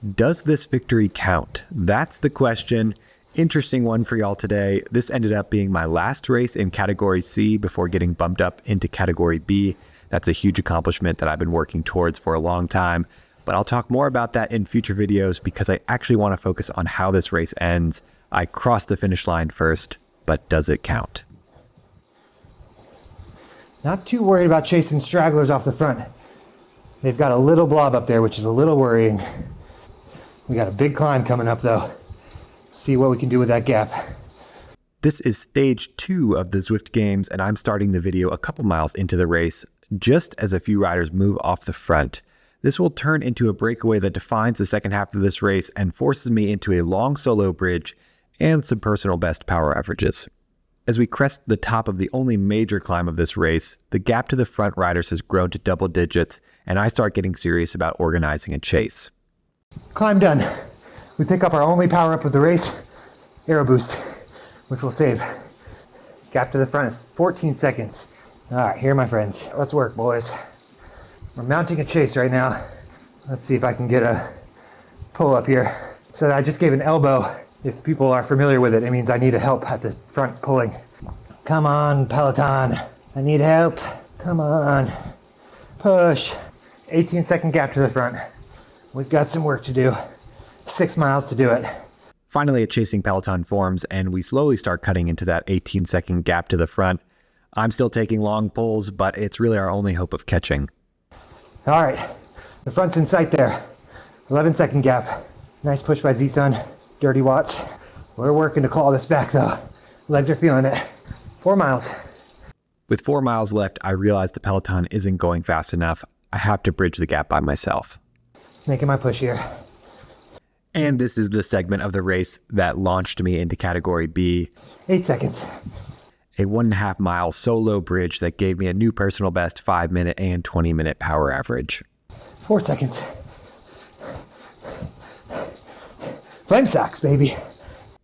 Does this victory count? That's the question. Interesting one for y'all today. This ended up being my last race in Category C before getting bumped up into Category B. That's a huge accomplishment that I've been working towards for a long time, but I'll talk more about that in future videos because I actually want to focus on how this race ends. I crossed the finish line first, but does it count? Not too worried about chasing stragglers off the front. They've got a little blob up there, which is a little worrying. We got a big climb coming up though. See what we can do with that gap. This is stage 2 of the Zwift games, and I'm starting the video a couple miles into the race, just as a few riders move off the front. This will turn into a breakaway that defines the second half of this race and forces me into a long solo bridge and some personal best power averages. As we crest the top of the only major climb of this race, the gap to the front riders has grown to double digits, and I start getting serious about organizing a chase. Climb done. We pick up our only power up of the race, Aero Boost, which will save. Gap to the front is 14 seconds. All right, here, my friends. Let's work, boys. We're mounting a chase right now. Let's see if I can get a pull up here. So I just gave an elbow. If people are familiar with it, it means I need help at the front pulling. Come on, Peloton. I need help. Come on. Push. 18-second gap to the front. We've got some work to do. 6 miles to do it. Finally, a chasing peloton forms, and we slowly start cutting into that 18-second gap to the front. I'm still taking long pulls, but it's really our only hope of catching. All right, the front's in sight there. 11-second gap. Nice push by Z-Sun. Dirty watts. We're working to claw this back though. Legs are feeling it. 4 miles. With 4 miles left, I realize the peloton isn't going fast enough. I have to bridge the gap by myself. Making my push here. And this is the segment of the race that launched me into Category B. 8 seconds. A 1.5 mile solo bridge that gave me a new personal best 5-minute and 20-minute power average. 4 seconds. Flame sacks, baby.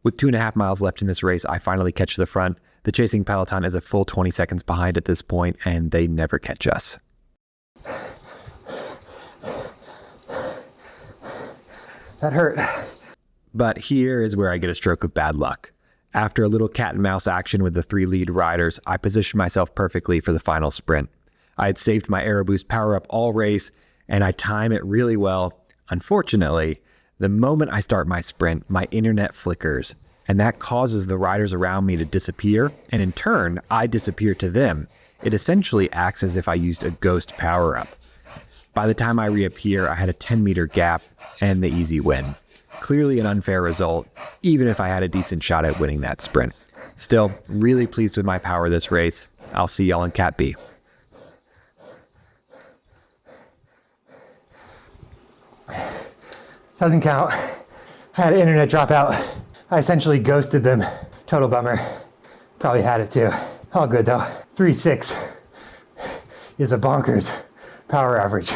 With 2.5 miles left in this race, I finally catch the front. The chasing peloton is a full 20 seconds behind at this point, and they never catch us. That hurt. But here is where I get a stroke of bad luck. After a little cat and mouse action with the 3 lead riders, I positioned myself perfectly for the final sprint. I had saved my Aero Boost power up all race, and I time it really well. Unfortunately, the moment I start my sprint, my internet flickers, and that causes the riders around me to disappear, and in turn, I disappear to them. It essentially acts as if I used a ghost power up. By the time I reappear, I had a 10-meter gap and the easy win. Clearly an unfair result, even if I had a decent shot at winning that sprint. Still, really pleased with my power this race. I'll see y'all in Cat B. Doesn't count. I had an internet dropout. I essentially ghosted them. Total bummer. Probably had it too. All good though. 3.6 is a bonkers power average.